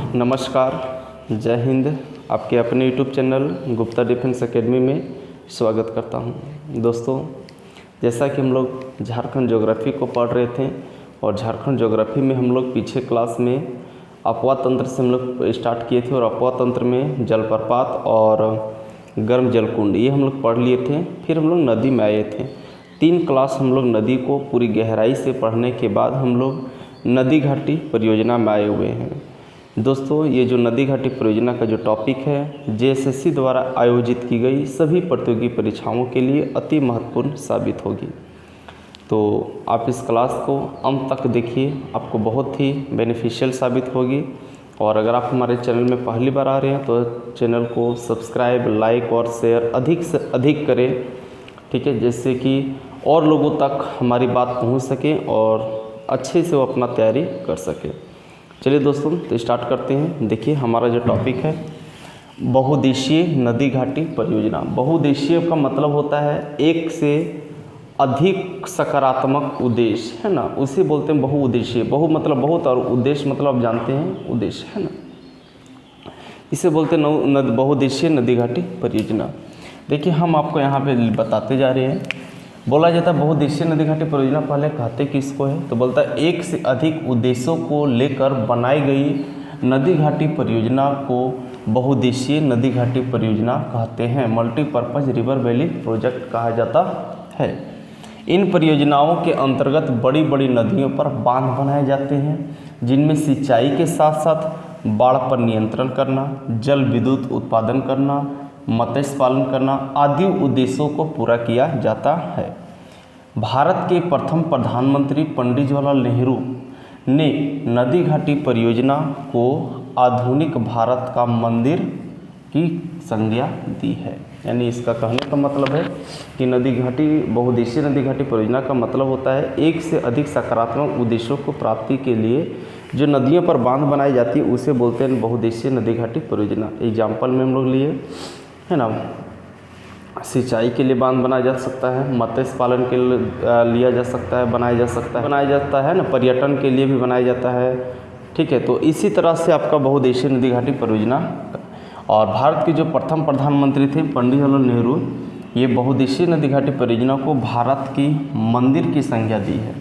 नमस्कार, जय हिंद। आपके अपने YouTube channel Gupta defence academy में स्वागत करता हूं। दोस्तों, जैसा कि हम लोग झारखंड ज्योग्राफी को पढ़ रहे थे और झारखंड ज्योग्राफी में हम लोग पीछे क्लास में अपवा तंत्र से हम लोग स्टार्ट किए थे और अपवा तंत्र में जलप्रपात और गर्म जलकुंड ये हम लोग पढ़ लिए थे। फिर हम लोग नदी में आए थे। 3 क्लास हम लोग नदी को पूरी गहराई से पढ़ने के बाद हम लोग नदी घाटी परियोजना में आए हुए हैं। दोस्तों, ये जो नदी घाटी परियोजना का जो टॉपिक है जेएसएससी द्वारा आयोजित की गई सभी प्रतियोगी परीक्षाओं के लिए अति महत्वपूर्ण साबित होगी। तो आप इस क्लास को अंत तक देखिए, आपको बहुत ही बेनिफिशियल साबित होगी। और अगर आप हमारे चैनल में पहली बार आ रहे हैं तो चैनल को सब्सक्राइब, लाइक और शेयर अधिक से अधिक करें, ठीक है, जिससे कि और लोगों तक हमारी बात पहुंच सके और अच्छे से वो अपना तैयारी कर सके। चलिए दोस्तों, तो स्टार्ट करते हैं। देखिए, हमारा जो टॉपिक है बहुउद्देशीय नदी घाटी परियोजना। बहुउद्देशीय का मतलब होता है एक से अधिक सकारात्मक उद्देश्य, है ना, उसे बोलते हैं बहुउद्देशीय। बहु मतलब बहुत और उद्देश्य मतलब आप जानते हैं उद्देश्य, है ना, इसे बोलते हैं बहुउद्देशीय नदी घाटी परियोजना। देखिए, हम आपको यहाँ पे बताते जा रहे हैं। बोला जाता है बहुउद्देशीय नदी घाटी परियोजना, पहले कहते किसको है, तो बोलता है एक से अधिक उद्देश्यों को लेकर बनाई गई नदी घाटी परियोजना को बहुउद्देशीय नदी घाटी परियोजना कहते हैं। मल्टीपर्पज रिवर वैली प्रोजेक्ट कहा जाता है। इन परियोजनाओं के अंतर्गत बड़ी बड़ी नदियों पर बांध बनाए जाते हैं, जिनमें सिंचाई के साथ साथ बाढ़ पर नियंत्रण करना, जल विद्युत उत्पादन करना, मत्स्य पालन करना आदि उद्देश्यों को पूरा किया जाता है। भारत के प्रथम प्रधानमंत्री पंडित जवाहरलाल नेहरू ने नदी घाटी परियोजना को आधुनिक भारत का मंदिर की संज्ञा दी है। यानी इसका कहने का मतलब है कि नदी घाटी बहुउद्देशीय नदी घाटी परियोजना का मतलब होता है एक से अधिक सकारात्मक उद्देश्यों को प्राप्ति के लिए जो नदियों पर बांध बनाई जाती है उसे बोलते हैं बहुउद्देशीय नदी घाटी परियोजना। एग्जाम्पल में हम लोग लिए, है ना, सिंचाई के लिए बांध बनाया जा सकता है, मत्स्य पालन के लिए लिया जा सकता है, बनाया जाता है ना, पर्यटन के लिए भी बनाया जाता है, ठीक है। तो इसी तरह से आपका बहुउद्देशीय नदी घाटी परियोजना। और भारत के जो प्रथम प्रधानमंत्री थे पंडित जवाहरलाल नेहरू, ये बहुउद्देशीय नदी घाटी परियोजना को भारत की मंदिर की संज्ञा दी है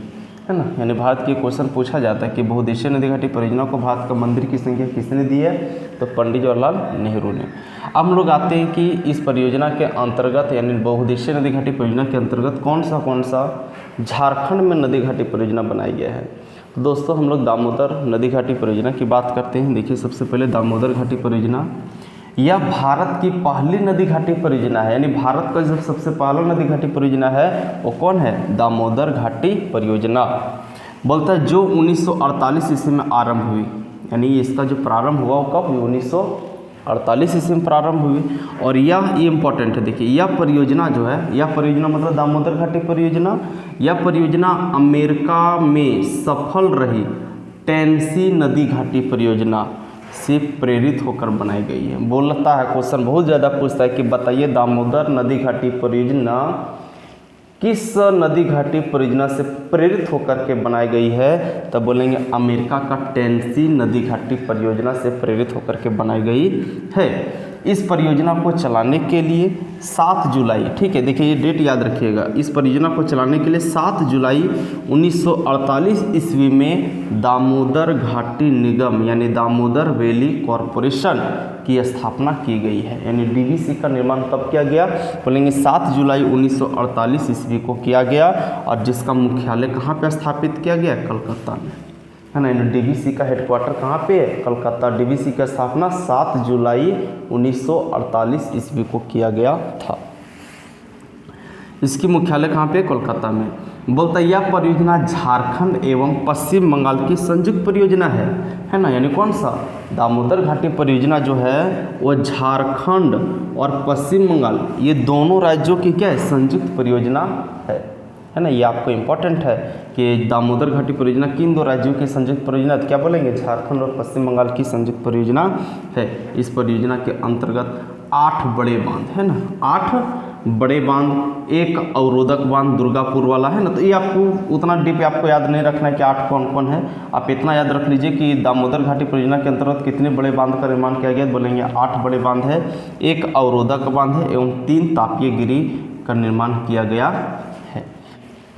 ना। यानी भारत के क्वेश्चन पूछा जाता है कि बहुउद्देशीय नदी घाटी परियोजना को भारत का मंदिर की संज्ञा किसने दी है, तो पंडित जवाहरलाल नेहरू ने। अब हम लोग आते हैं कि इस परियोजना के अंतर्गत यानी बहुउद्देशीय नदी घाटी परियोजना के अंतर्गत कौन सा झारखंड में नदी घाटी परियोजना बनाई गया है। तो दोस्तों, हम लोग दामोदर नदी घाटी परियोजना की बात करते हैं। देखिए, सबसे पहले दामोदर घाटी परियोजना, यह भारत की पहली नदी घाटी परियोजना है। यानी भारत का जो सबसे पहला नदी घाटी परियोजना है वो कौन है, दामोदर घाटी परियोजना। बोलता है जो 1948 ईस्वी में आरंभ हुई। यानी इसका जो प्रारंभ हुआ वो कब, 1948 ईस्वी में प्रारंभ हुई। और यह इम्पोर्टेंट है। देखिए, यह परियोजना जो है, यह परियोजना मतलब दामोदर घाटी परियोजना, यह परियोजना अमेरिका में सफल रही टेनेसी नदी घाटी परियोजना से प्रेरित होकर बनाई गई है। बोलता है क्वेश्चन बहुत ज़्यादा पूछता है कि बताइए दामोदर नदी घाटी परियोजना किस नदी घाटी परियोजना से प्रेरित होकर के बनाई गई है, तब बोलेंगे अमेरिका का टेनेसी नदी घाटी परियोजना से प्रेरित होकर के बनाई गई है। इस परियोजना को चलाने के लिए 7 जुलाई, ठीक है, देखिए ये डेट याद रखिएगा, इस परियोजना को चलाने के लिए 7 जुलाई 1948 ईस्वी में दामोदर घाटी निगम यानी दामोदर वैली कॉरपोरेशन की स्थापना की गई है। यानी डीवीसी का निर्माण कब किया गया, बोलेंगे 7 जुलाई 1948 ईस्वी को किया गया। और जिसका मुख्यालय कहाँ पर स्थापित किया गया, कलकत्ता में, है ना। डीवीसी का हेडक्वार्टर कहाँ पे है, कलकत्ता। डीवीसी का स्थापना 7 जुलाई 1948 ईस्वी को किया गया था। इसकी मुख्यालय कहाँ पे, कोलकाता में। बोलता है यह परियोजना झारखंड एवं पश्चिम बंगाल की संयुक्त परियोजना है ना। यानी कौन सा, दामोदर घाटी परियोजना जो है वो झारखंड और पश्चिम बंगाल ये दोनों राज्यों की क्या है, संयुक्त परियोजना है ना। ये आपको इम्पोर्टेंट है कि दामोदर घाटी परियोजना किन 2 राज्यों की संयुक्त परियोजना, तो क्या बोलेंगे, झारखंड और पश्चिम बंगाल की संयुक्त परियोजना है। इस परियोजना के अंतर्गत 8 बड़े बांध, है ना, 8 बड़े बांध, एक अवरोधक बांध दुर्गापुर वाला है ना। तो ये आपको उतना डीप आपको याद नहीं रखना है कि 8 कौन कौन है, आप इतना याद रख लीजिए कि दामोदर घाटी परियोजना के अंतर्गत कितने बड़े बांध का निर्माण किया गया, बोलेंगे 8 बड़े बांध है, एक अवरोधक बांध है एवं 3 तापीय गिरि का निर्माण किया गया है।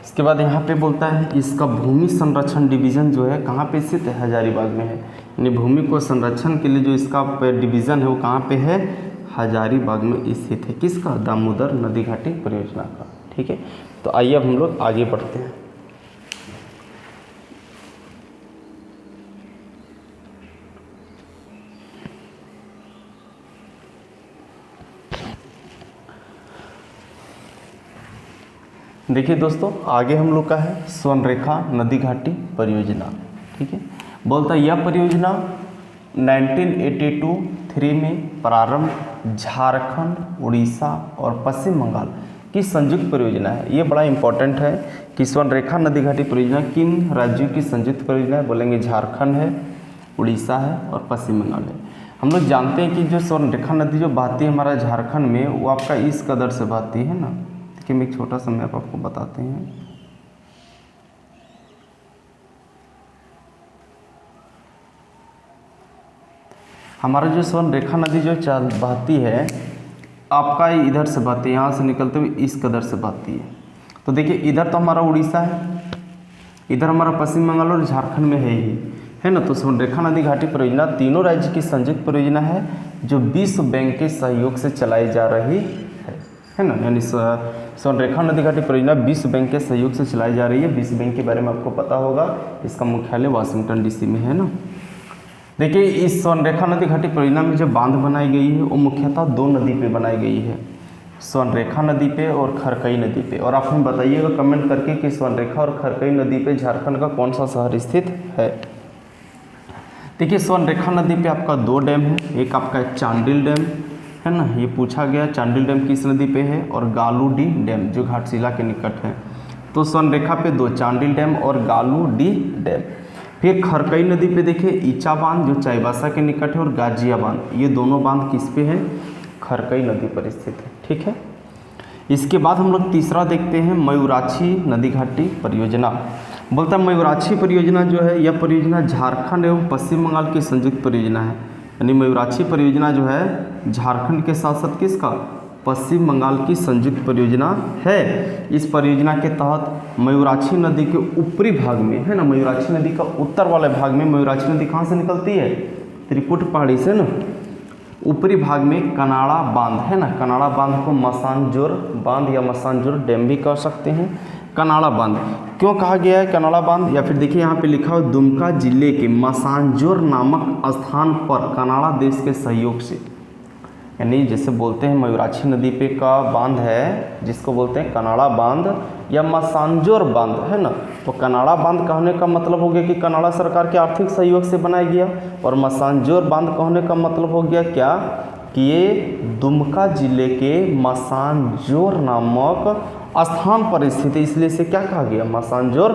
इसके बाद यहाँ पे बोलता है इसका भूमि संरक्षण डिवीज़न जो है कहाँ पे स्थित है, हजारीबाग में है। यानी भूमि को संरक्षण के लिए जो इसका डिवीज़न है वो कहाँ पे है, हजारीबाग में स्थित है। किसका, दामोदर नदी घाटी परियोजना का। ठीक है, तो आइए अब हम लोग आगे बढ़ते हैं। देखिए दोस्तों, आगे हम लोग का है स्वर्णरेखा नदी घाटी परियोजना। ठीक है, बोलता है यह परियोजना 1982-3 में प्रारंभ झारखंड, उड़ीसा और पश्चिम बंगाल की संयुक्त परियोजना है। ये बड़ा इंपॉर्टेंट है कि स्वर्णरेखा नदी घाटी परियोजना किन राज्यों की संयुक्त परियोजना है, बोलेंगे झारखंड है, उड़ीसा है और पश्चिम बंगाल है। हम लोग जानते हैं कि जो स्वर्णरेखा नदी जो बहती है हमारा झारखंड में, वो आपका इस कदर से बहती है ना। देखिए मैं एक छोटा सा मैप आपको बताते हैं। हमारा जो स्वर्णरेखा नदी जो बहती है आपका इधर से बहती है, यहाँ से निकलते हुए इस कदर से बहती है। तो देखिए इधर तो हमारा उड़ीसा है, इधर हमारा पश्चिम बंगाल और झारखंड में है ना। तो स्वर्णरेखा नदी घाटी परियोजना तीनों राज्य की संयुक्त परियोजना है जो विश्व बैंक के सहयोग से चलाई जा रही है ना। यानी स्वर्णरेखा नदी घाटी परियोजना विश्व बैंक के सहयोग से चलाई जा रही है। विश्व बैंक के बारे में आपको पता होगा, इसका मुख्यालय वाशिंगटन डीसी में है ना। देखिए इस स्वर्णरेखा नदी घाटी परियोजना में जो बांध बनाई गई है वो मुख्यतः 2 नदी पे बनाई गई है, स्वर्णरेखा नदी पे और खरकई नदी पे। और आप हमें बताइएगा कमेंट करके कि स्वर्णरेखा और खरकई नदी पे झारखंड का कौन सा शहर स्थित है। देखिए स्वर्णरेखा नदी पे आपका 2 डैम है, एक आपका चांडिल डैम है ना, ये पूछा गया चांडिल डैम किस नदी पे है, और गालूडी डैम जो घाटशिला के निकट है। तो स्वर्णरेखा पे 2 चांडिल डैम और गालूडी डैम। फिर खरकई नदी पे देखिए ईचा बांध जो चाईबासा के निकट है और गाजिया बांध, ये दोनों बांध किस पे है, खरकई नदी पर स्थित है। ठीक है, इसके बाद हम लोग तीसरा देखते हैं मयूराक्षी नदी घाटी परियोजना। बोलता है मयूराक्षी परियोजना जो है यह परियोजना झारखंड एवं पश्चिम बंगाल की संयुक्त परियोजना है। यानी मयूराक्षी परियोजना जो है झारखंड के साथ साथ किसका, पश्चिम बंगाल की संयुक्त परियोजना है। इस परियोजना के तहत मयूराक्षी नदी के ऊपरी भाग में है ना, मयूराक्षी नदी का उत्तर वाले भाग में, मयूराक्षी नदी कहाँ से निकलती है, त्रिकुट पहाड़ी से ना। ऊपरी भाग में कनाड़ा बांध है ना, कनाड़ा बांध को मसानजोर बांध या मसानजोर डैम भी कह सकते हैं। कनाड़ा बांध क्यों कहा गया है कनाड़ा बांध, या फिर देखिए यहाँ पे लिखा हो दुमका जिले के मसानजोर नामक स्थान पर कनाड़ा देश के सहयोग से, यानी जैसे बोलते हैं मयूराक्षी नदी पे का बांध है जिसको बोलते हैं कनाड़ा बांध या मसानजोर बांध है ना। तो कनाड़ा बांध कहने का मतलब हो गया कि कनाड़ा सरकार के आर्थिक सहयोग से बनाया गया, और मसानजोर बांध कहने का मतलब हो गया क्या कि ये दुमका जिले के मसानजोर नामक स्थान पर स्थित है, इसलिए इसे क्या कहा गया, मसानजोर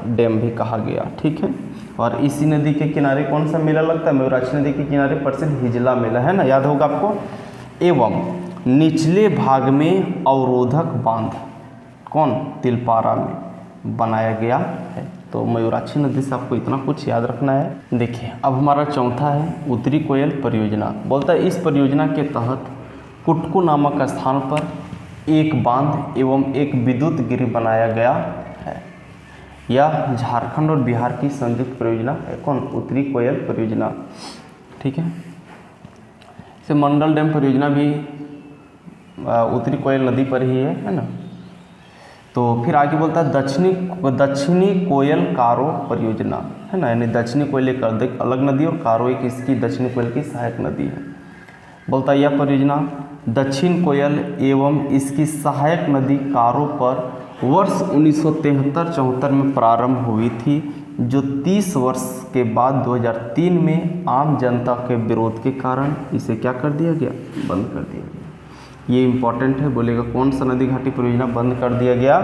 डैम भी कहा गया। ठीक है, और इसी नदी के किनारे कौन सा मेला लगता है, मयूराक्षी नदी के किनारे प्रसिद्ध हिजला मेला है ना, याद होगा आपको। एवं निचले भाग में अवरोधक बांध कौन, तिलपारा में बनाया गया है। तो मयूराक्षी नदी से आपको इतना कुछ याद रखना है। देखिए अब हमारा चौथा है उत्तरी कोयल परियोजना। बोलता है इस परियोजना के तहत कुटकू नामक स्थान पर एक बांध एवं एक विद्युत गिरि बनाया गया है। यह झारखंड और बिहार की संयुक्त परियोजना है, कौन, उत्तरी कोयल परियोजना। ठीक है, इसे मंडल डैम परियोजना भी उत्तरी कोयल नदी पर ही है ना। तो फिर आगे बोलता है दक्षिणी कोयल कारो परियोजना है ना, यानी दक्षिणी कोयल एक अलग नदी और कारो एक इसकी दक्षिणी कोयल की सहायक नदी है। बोलता है यह परियोजना दक्षिण कोयल एवं इसकी सहायक नदी कारो पर वर्ष 1973-74 में प्रारंभ हुई थी, जो 30 वर्ष के बाद 2003 में आम जनता के विरोध के कारण इसे क्या कर दिया गया, बंद कर दिया गया। ये इंपॉर्टेंट है, बोलेगा कौन सा नदी घाटी परियोजना बंद कर दिया गया,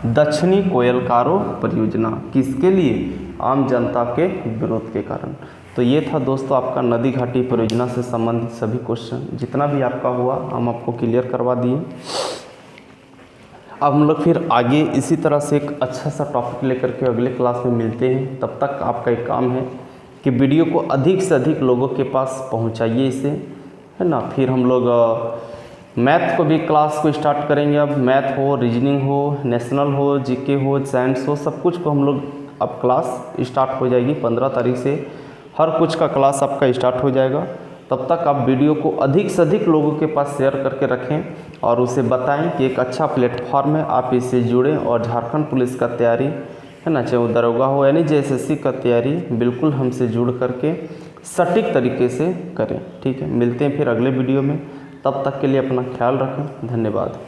दक्षिणी कोयल कारो परियोजना। किसके लिए, आम जनता के विरोध के कारण। तो ये था दोस्तों आपका नदी घाटी परियोजना से संबंधित सभी क्वेश्चन, जितना भी आपका हुआ हम आपको क्लियर करवा दिए। अब हम लोग फिर आगे इसी तरह से एक अच्छा सा टॉपिक लेकर के अगले क्लास में मिलते हैं। तब तक आपका एक काम है कि वीडियो को अधिक से अधिक लोगों के पास पहुंचाइए इसे, है ना। फिर हम लोग मैथ को भी क्लास को स्टार्ट करेंगे। अब मैथ हो, रीजनिंग हो, नेशनल हो, जीके हो, साइंस हो, सब कुछ को हम लोग अब क्लास स्टार्ट हो जाएगी 15 तारीख से। हर कुछ का क्लास आपका स्टार्ट हो जाएगा। तब तक आप वीडियो को अधिक से अधिक लोगों के पास शेयर करके रखें और उसे बताएं कि एक अच्छा प्लेटफॉर्म है, आप इससे जुड़ें और झारखंड पुलिस का तैयारी, है ना, चाहे वो दरोगा हो यानी JSSC का तैयारी बिल्कुल हमसे जुड़ करके सटीक तरीके से करें। ठीक है, मिलते हैं फिर अगले वीडियो में। तब तक के लिए अपना ख्याल रखें। धन्यवाद।